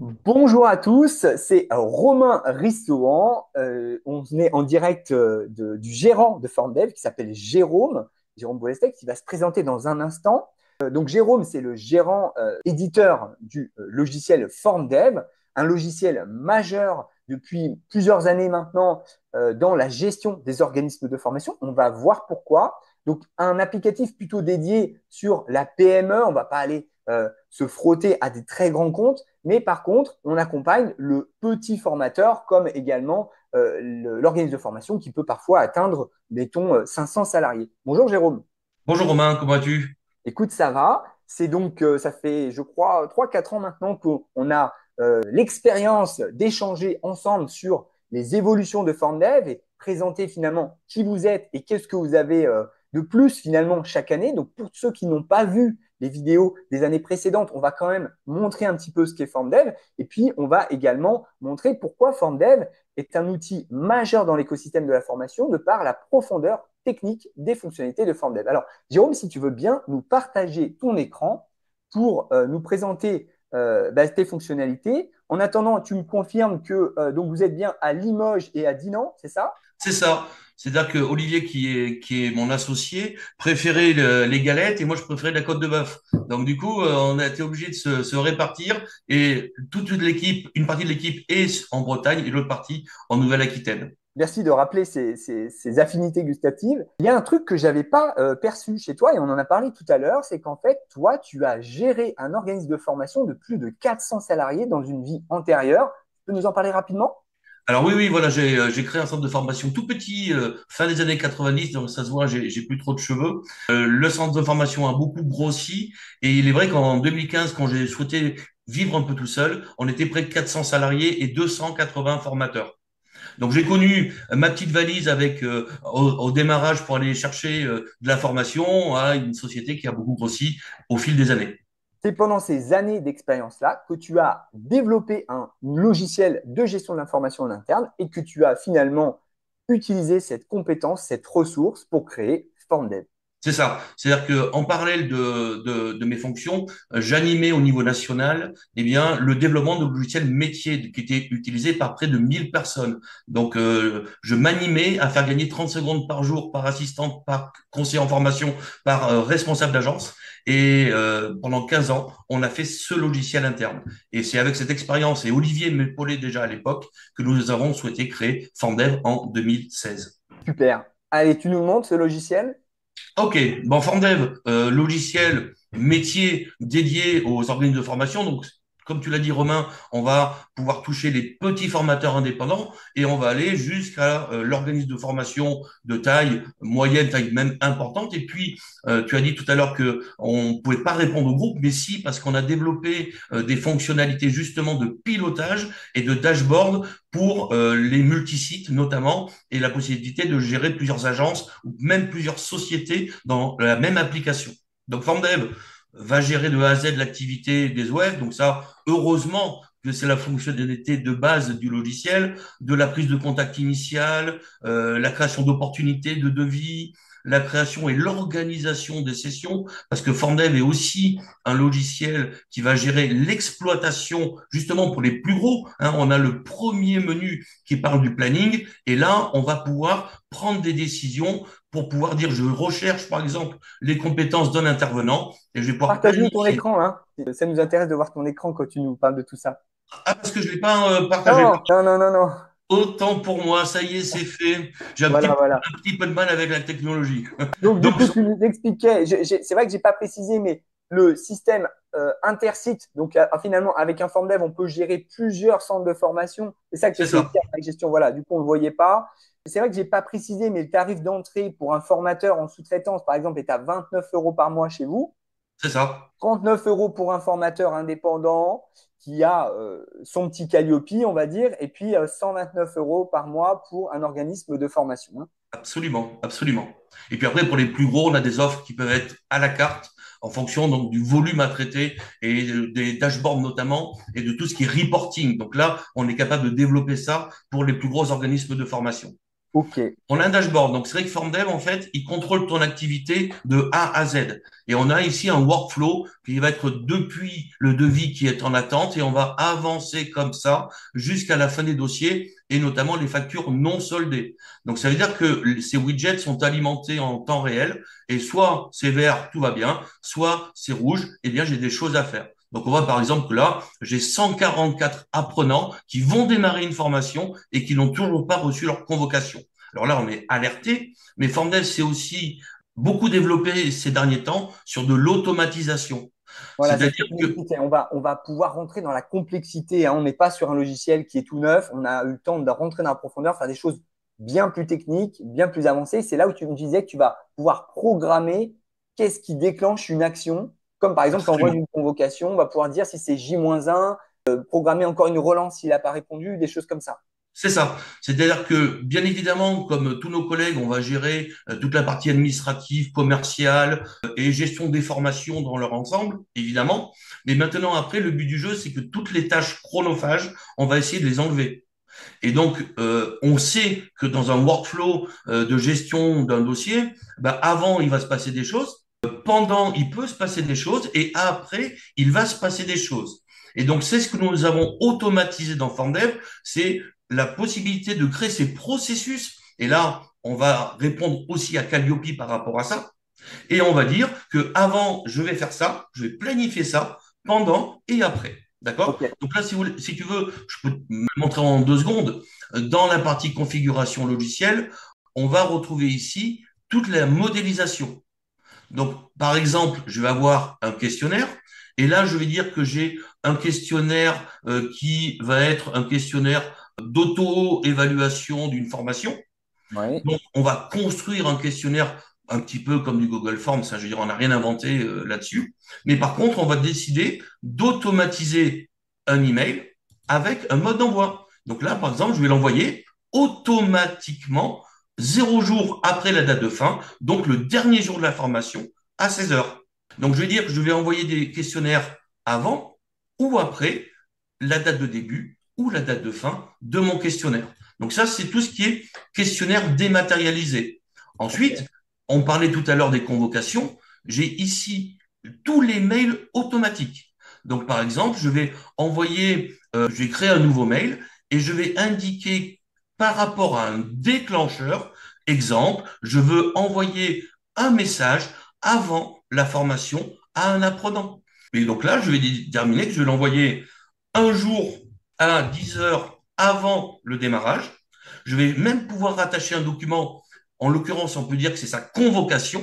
Bonjour à tous, c'est Romain Rissoan. On est en direct du gérant de FormDev qui s'appelle Jérôme Boulestec, qui va se présenter dans un instant. Donc Jérôme, c'est le gérant éditeur du logiciel FormDev, un logiciel majeur depuis plusieurs années maintenant dans la gestion des organismes de formation. On va voir pourquoi. Donc un applicatif plutôt dédié sur la PME, on ne va pas aller se frotter à des très grands comptes, mais par contre, on accompagne le petit formateur comme également l'organisme de formation qui peut parfois atteindre, mettons, 500 salariés. Bonjour Jérôme. Bonjour Romain, comment vas-tu? Écoute, ça va. C'est donc, ça fait, je crois, 3, 4 ans maintenant qu'on a l'expérience d'échanger ensemble sur les évolutions de FormDev et présenter finalement qui vous êtes et qu'est-ce que vous avez de plus finalement chaque année. Donc, pour ceux qui n'ont pas vu les vidéos des années précédentes, on va quand même montrer un petit peu ce qu'est FormDev et puis on va également montrer pourquoi FormDev est un outil majeur dans l'écosystème de la formation de par la profondeur technique des fonctionnalités de FormDev. Alors, Jérôme, si tu veux bien nous partager ton écran pour nous présenter tes fonctionnalités. En attendant, tu me confirmes que donc vous êtes bien à Limoges et à Dinan, c'est ça? C'est ça. C'est-à-dire que Olivier, qui est mon associé, préférait les galettes et moi je préférais la côte de bœuf. Donc du coup, on a été obligé de se répartir et toute l'équipe, une partie de l'équipe est en Bretagne et l'autre partie en Nouvelle-Aquitaine. Merci de rappeler ces affinités gustatives. Il y a un truc que je n'avais pas perçu chez toi, et on en a parlé tout à l'heure, c'est qu'en fait, toi, tu as géré un organisme de formation de plus de 400 salariés dans une vie antérieure. Tu peux nous en parler rapidement? Alors oui, voilà, j'ai créé un centre de formation tout petit, fin des années 90, donc ça se voit, j'ai plus trop de cheveux. Le centre de formation a beaucoup grossi et il est vrai qu'en 2015, quand j'ai souhaité vivre un peu tout seul, on était près de 400 salariés et 280 formateurs. Donc j'ai connu ma petite valise avec au démarrage pour aller chercher de la formation à une société qui a beaucoup grossi au fil des années. C'est pendant ces années d'expérience-là que tu as développé un logiciel de gestion de l'information en interne et que tu as finalement utilisé cette compétence, cette ressource pour créer FormDev. C'est ça. C'est-à-dire que en parallèle de mes fonctions, j'animais au niveau national, eh bien, le développement de logiciels métiers qui était utilisé par près de 1000 personnes. Donc, je m'animais à faire gagner 30 secondes par jour par assistant, par conseiller en formation, par responsable d'agence. Et pendant 15 ans, on a fait ce logiciel interne. Et c'est avec cette expérience, et Olivier m'épaulait déjà à l'époque, que nous avons souhaité créer FormDev en 2016. Super. Allez, tu nous montres ce logiciel? Ok, bon, FormDev, logiciel métier dédié aux organismes de formation. Donc, comme tu l'as dit, Romain, on va pouvoir toucher les petits formateurs indépendants et on va aller jusqu'à l'organisme de formation de taille moyenne, taille même importante. Et puis, tu as dit tout à l'heure que on pouvait pas répondre au groupe, mais si, parce qu'on a développé des fonctionnalités justement de pilotage et de dashboard pour les multisites notamment et la possibilité de gérer plusieurs agences ou même plusieurs sociétés dans la même application. Donc FormDev va gérer de A à Z l'activité des web. Donc ça, heureusement que c'est la fonctionnalité de base du logiciel, de la prise de contact initiale, la création d'opportunités, de devis, la création et l'organisation des sessions, parce que FormDev est aussi un logiciel qui va gérer l'exploitation, justement pour les plus gros. Hein, on a le premier menu qui parle du planning, et là, on va pouvoir prendre des décisions pour pouvoir dire, je recherche par exemple les compétences d'un intervenant, et je vais pouvoir Partage-nous ton planifier. écran, hein. Ça nous intéresse de voir ton écran quand tu nous parles de tout ça. Ah, parce que je ne l'ai pas partagé. Non, non, non, non, non. Autant pour moi, ça y est, c'est fait. J'ai Voilà, voilà. un petit peu de mal avec la technologie. Donc, du Donc, coup, tu nous expliquais, c'est vrai que j'ai pas précisé, mais le système intersite, donc finalement, avec un FormDev, on peut gérer plusieurs centres de formation. C'est ça que tu c'est essayais de ça. dire avec gestion. Voilà, du coup, on ne le voyait pas. C'est vrai que j'ai pas précisé, mais le tarif d'entrée pour un formateur en sous-traitance, par exemple, est à 29 euros par mois chez vous. C'est ça. 39 euros pour un formateur indépendant qui a son petit Calliope, on va dire, et puis 129 euros par mois pour un organisme de formation, hein. Absolument, absolument. Et puis après, pour les plus gros, on a des offres qui peuvent être à la carte en fonction donc du volume à traiter et des dashboards notamment et de tout ce qui est reporting. Donc là, on est capable de développer ça pour les plus gros organismes de formation. Ok. On a un dashboard. Donc, c'est vrai que FormDev, en fait, il contrôle ton activité de A à Z. Et on a ici un workflow qui va être depuis le devis qui est en attente et on va avancer comme ça jusqu'à la fin des dossiers et notamment les factures non soldées. Donc, ça veut dire que ces widgets sont alimentés en temps réel et soit c'est vert, tout va bien, soit c'est rouge, eh bien, j'ai des choses à faire. Donc, on voit par exemple que là, j'ai 144 apprenants qui vont démarrer une formation et qui n'ont toujours pas reçu leur convocation. Alors là, on est alerté, mais Formdev s'est aussi beaucoup développé ces derniers temps sur de l'automatisation. Voilà, c'est ce que C'est-à-dire tu que, m'expliquais. On va pouvoir rentrer dans la complexité, hein. On n'est pas sur un logiciel qui est tout neuf. On a eu le temps de rentrer dans la profondeur, faire des choses bien plus techniques, bien plus avancées. C'est là où tu me disais que tu vas pouvoir programmer qu'est-ce qui déclenche une action. Comme par exemple, l'envoi absolument, d'une convocation, on va pouvoir dire si c'est J-1, programmer encore une relance s'il n'a pas répondu, des choses comme ça. c'est ça. C'est-à-dire que, bien évidemment, comme tous nos collègues, on va gérer toute la partie administrative, commerciale et gestion des formations dans leur ensemble, évidemment. Mais maintenant, après, le but du jeu, c'est que toutes les tâches chronophages, on va essayer de les enlever. Et donc, on sait que dans un workflow de gestion d'un dossier, bah, avant, il va se passer des choses, pendant, il peut se passer des choses, et après, il va se passer des choses. Et donc, c'est ce que nous avons automatisé dans FormDev, c'est la possibilité de créer ces processus. Et là, on va répondre aussi à Calliope par rapport à ça. Et on va dire que avant, je vais faire ça, je vais planifier ça, pendant et après. D'accord? Ok. Donc là, si tu veux, je peux te le montrer en 2 secondes. Dans la partie configuration logicielle, on va retrouver ici toute la modélisation. Donc, par exemple, je vais avoir un questionnaire, et là, je vais dire que j'ai un questionnaire qui va être un questionnaire d'auto-évaluation d'une formation. Oui. Donc, on va construire un questionnaire un petit peu comme du Google Forms, ça, je veux dire, on n'a rien inventé là-dessus. Mais par contre, on va décider d'automatiser un email avec un mode d'envoi. Donc là, par exemple, je vais l'envoyer automatiquement 0 jour après la date de fin, donc le dernier jour de la formation à 16 heures. Donc, je vais dire que je vais envoyer des questionnaires avant ou après la date de début ou la date de fin de mon questionnaire. Donc ça, c'est tout ce qui est questionnaire dématérialisé. Ensuite, Ok. on parlait tout à l'heure des convocations. J'ai ici tous les mails automatiques. Donc, par exemple, je vais créer un nouveau mail et je vais indiquer par rapport à un déclencheur, exemple, je veux envoyer un message avant la formation à un apprenant. Et donc là, je vais déterminer que je vais l'envoyer un jour à 10 heures avant le démarrage. Je vais même pouvoir rattacher un document. En l'occurrence, on peut dire que c'est sa convocation.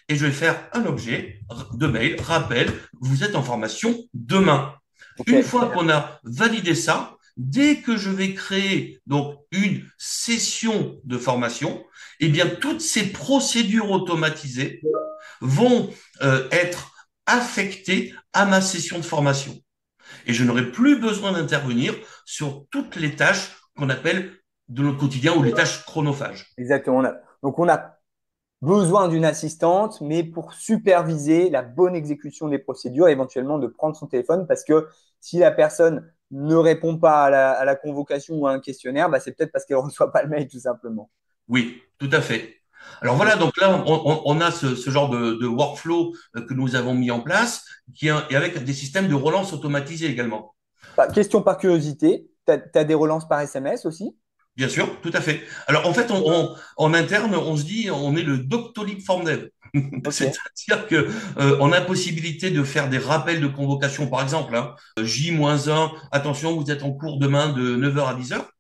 Et je vais faire un objet de mail, rappel, vous êtes en formation demain. Ok. Une fois qu'on a validé ça, dès que je vais créer donc une session de formation, eh bien toutes ces procédures automatisées vont être affectées à ma session de formation et je n'aurai plus besoin d'intervenir sur toutes les tâches qu'on appelle de notre quotidien ou les tâches chronophages. Exactement. Donc, on a besoin d'une assistante, mais pour superviser la bonne exécution des procédures, éventuellement de prendre son téléphone, parce que si la personne ne répond pas à la convocation ou à un questionnaire, bah, c'est peut-être parce qu'elle ne reçoit pas le mail, tout simplement. Oui, tout à fait. Alors Ok. voilà, donc là, on a ce genre de workflow que nous avons mis en place, et avec des systèmes de relance automatisés également. Bah, question par curiosité, tu as des relances par SMS aussi? Bien sûr, tout à fait. Alors en fait, en interne, on se dit, on est le Doctolib FormDev. Ok. C'est-à-dire que on a possibilité de faire des rappels de convocation, par exemple, hein, J-1, attention, vous êtes en cours demain de 9 heures à 10 heures.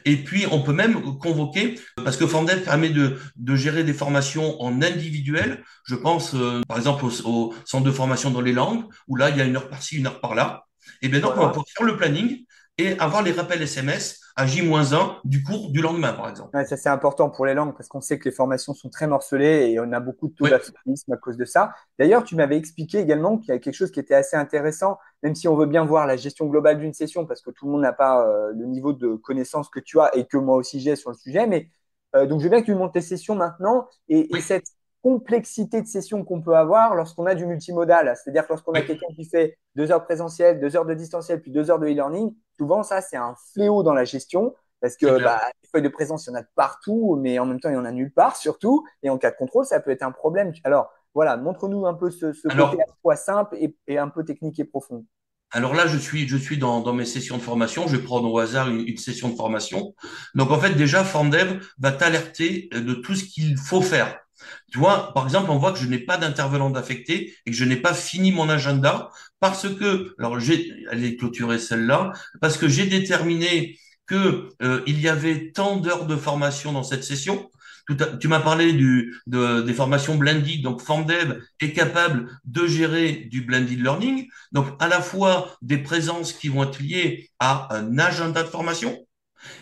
Et puis, on peut même convoquer, parce que FormDev permet de gérer des formations en individuel. Je pense, par exemple, au centre de formation dans les langues, où là, il y a 1 heure par-ci, 1 heure par-là. Et bien donc, on va Voilà. pouvoir faire le planning et avoir les rappels SMS à J-1 du cours du lendemain, par exemple. Ouais, ça, c'est important pour les langues parce qu'on sait que les formations sont très morcelées et on a beaucoup de taux Oui, d'absentéisme à cause de ça. D'ailleurs, tu m'avais expliqué également qu'il y a quelque chose qui était assez intéressant, même si on veut bien voir la gestion globale d'une session parce que tout le monde n'a pas le niveau de connaissance que tu as et que moi aussi j'ai sur le sujet. Mais donc, je veux bien que tu montes tes sessions maintenant et oui, cette complexité de session qu'on peut avoir lorsqu'on a du multimodal, c'est-à-dire que lorsqu'on a oui, quelqu'un qui fait 2 heures de présentiel, 2 heures de distanciel, puis 2 heures de e-learning, souvent ça, c'est un fléau dans la gestion Parce c'est que clair. les feuilles de présence, il y en a de partout, mais en même temps, il y en a nulle part surtout. Et en cas de contrôle, ça peut être un problème. Alors, voilà, montre-nous un peu ce côté à Alors, la fois simple et un peu technique et profond. Alors là, je suis dans mes sessions de formation. Je vais prendre au hasard une session de formation. Donc en fait, déjà, FormDev va t'alerter de tout ce qu'il faut faire. Tu vois, par exemple, on voit que je n'ai pas d'intervenant d'affecté et que je n'ai pas fini mon agenda parce que, alors elle est clôturée celle-là, parce que j'ai déterminé que il y avait tant d'heures de formation dans cette session. Tu m'as parlé des formations blended, donc FormDev est capable de gérer du blended learning. Donc, à la fois des présences qui vont être liées à un agenda de formation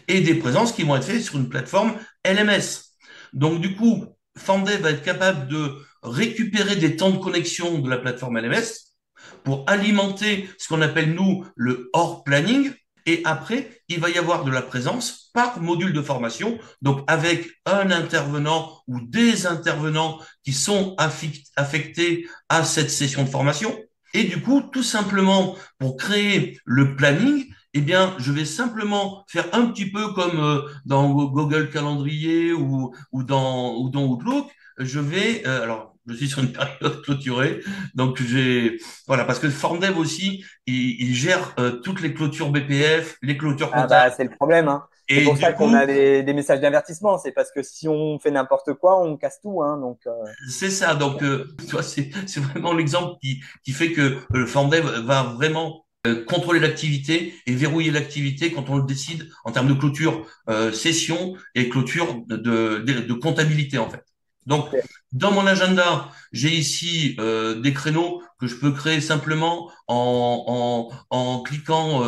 et des présences qui vont être faites sur une plateforme LMS. Donc, du coup, Fandé va être capable de récupérer des temps de connexion de la plateforme LMS pour alimenter ce qu'on appelle, nous, le hors planning. Et après, il va y avoir de la présence par module de formation, donc avec un intervenant ou des intervenants qui sont affectés à cette session de formation. Et du coup, tout simplement, pour créer le planning, eh bien, je vais simplement faire un petit peu comme dans Google Calendrier ou dans Outlook. Je vais, alors, je suis sur une période clôturée, donc voilà, parce que FormDev aussi, il gère toutes les clôtures BPF, les clôtures Ah comptables. bah, c'est le problème, hein. C'est Et pour ça du qu'on a coup, des messages d'avertissement. C'est parce que si on fait n'importe quoi, on casse tout, hein. Donc, c'est ça. Donc, tu vois, c'est vraiment l'exemple qui fait que le FormDev va vraiment contrôler l'activité et verrouiller l'activité quand on le décide en termes de clôture session et clôture de comptabilité, en fait. Donc, ok. dans mon agenda, j'ai ici des créneaux que je peux créer simplement en cliquant,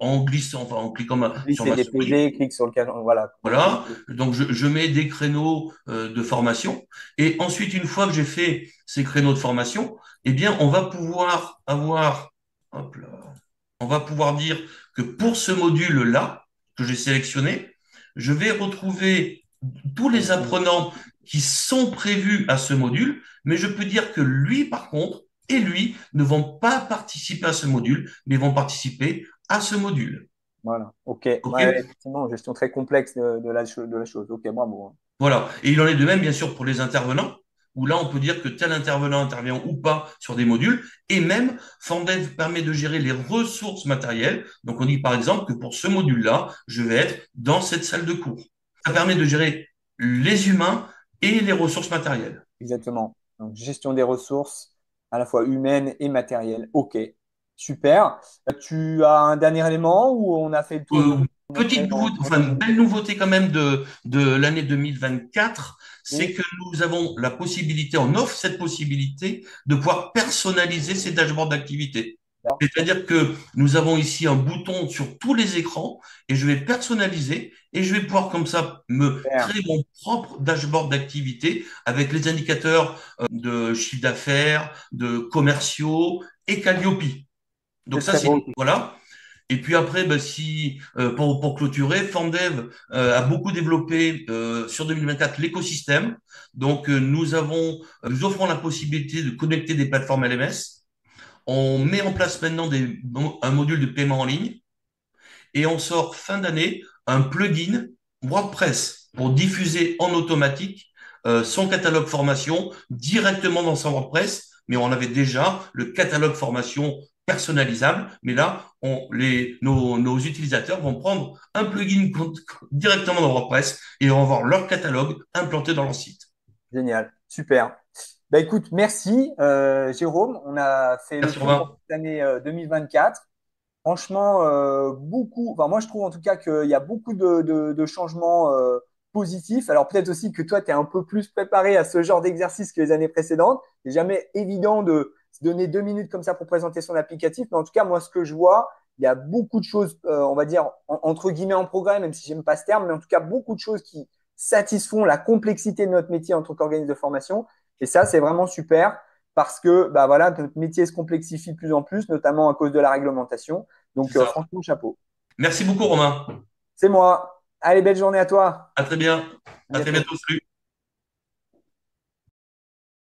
en glissant, enfin en cliquant sur Glisser ma des souris. PV, clique sur le cadre. Voilà. Voilà, donc je mets des créneaux de formation et ensuite une fois que j'ai fait ces créneaux de formation, eh bien on va pouvoir avoir, hop là, on va pouvoir dire que pour ce module-là que j'ai sélectionné, je vais retrouver tous les apprenants qui sont prévus à ce module, mais je peux dire que lui par contre et lui ne vont pas participer à ce module, mais vont participer à ce module. Voilà. OK. OK? Ouais, effectivement, gestion très complexe de la chose. OK, bravo, hein. Voilà. Et il en est de même, bien sûr, pour les intervenants, où là, on peut dire que tel intervenant intervient ou pas sur des modules. Et même, Fondev permet de gérer les ressources matérielles. Donc, on dit par exemple que pour ce module-là, je vais être dans cette salle de cours. Ça permet de gérer les humains et les ressources matérielles. Exactement. Donc, gestion des ressources, à la fois humaines et matérielles. OK. Super. Tu as un dernier élément ou on a fait le tour de Euh, tout ce qu'on montrait Petite nouveauté, en enfin, 10 une minutes? belle nouveauté quand même de l'année 2024, c'est Oui. que nous avons la possibilité, on offre cette possibilité de pouvoir personnaliser ces dashboards d'activité. D'accord. C'est-à-dire que nous avons ici un bouton sur tous les écrans et je vais personnaliser et je vais pouvoir comme ça me Super. créer mon propre dashboard d'activité avec les indicateurs de chiffre d'affaires, de commerciaux et Calliope. Donc C'est ça, très c'est beau. voilà. Et puis après, bah, si pour clôturer, FormDev a beaucoup développé sur 2024 l'écosystème. Donc nous offrons la possibilité de connecter des plateformes LMS. On met en place maintenant un module de paiement en ligne et on sort fin d'année un plugin WordPress pour diffuser en automatique son catalogue formation directement dans son WordPress. Mais on avait déjà le catalogue formation personnalisable. Mais là, nos utilisateurs vont prendre un plugin directement dans WordPress et vont voir leur catalogue implanté dans leur site. Génial. Super. Bah, écoute, merci, Jérôme. On a fait le Merci tour pour Romain. cette année 2024. Franchement, beaucoup. Enfin, moi, je trouve en tout cas qu'il y a beaucoup de changements positifs. Alors, peut-être aussi que toi, tu es un peu plus préparé à ce genre d'exercice que les années précédentes. C'est jamais évident de se donner 2 minutes comme ça pour présenter son applicatif. Mais en tout cas, moi, ce que je vois, il y a beaucoup de choses, on va dire, entre guillemets, en progrès, même si j'aime pas ce terme, mais en tout cas, beaucoup de choses qui satisfont la complexité de notre métier en tant qu'organisme de formation. Et ça, c'est vraiment super parce que bah voilà, notre métier se complexifie de plus en plus, notamment à cause de la réglementation. C'est Donc, ça. franchement, chapeau. Merci beaucoup Romain. C'est moi. Allez, belle journée à toi. À très bien. À À très bientôt. bientôt. Salut.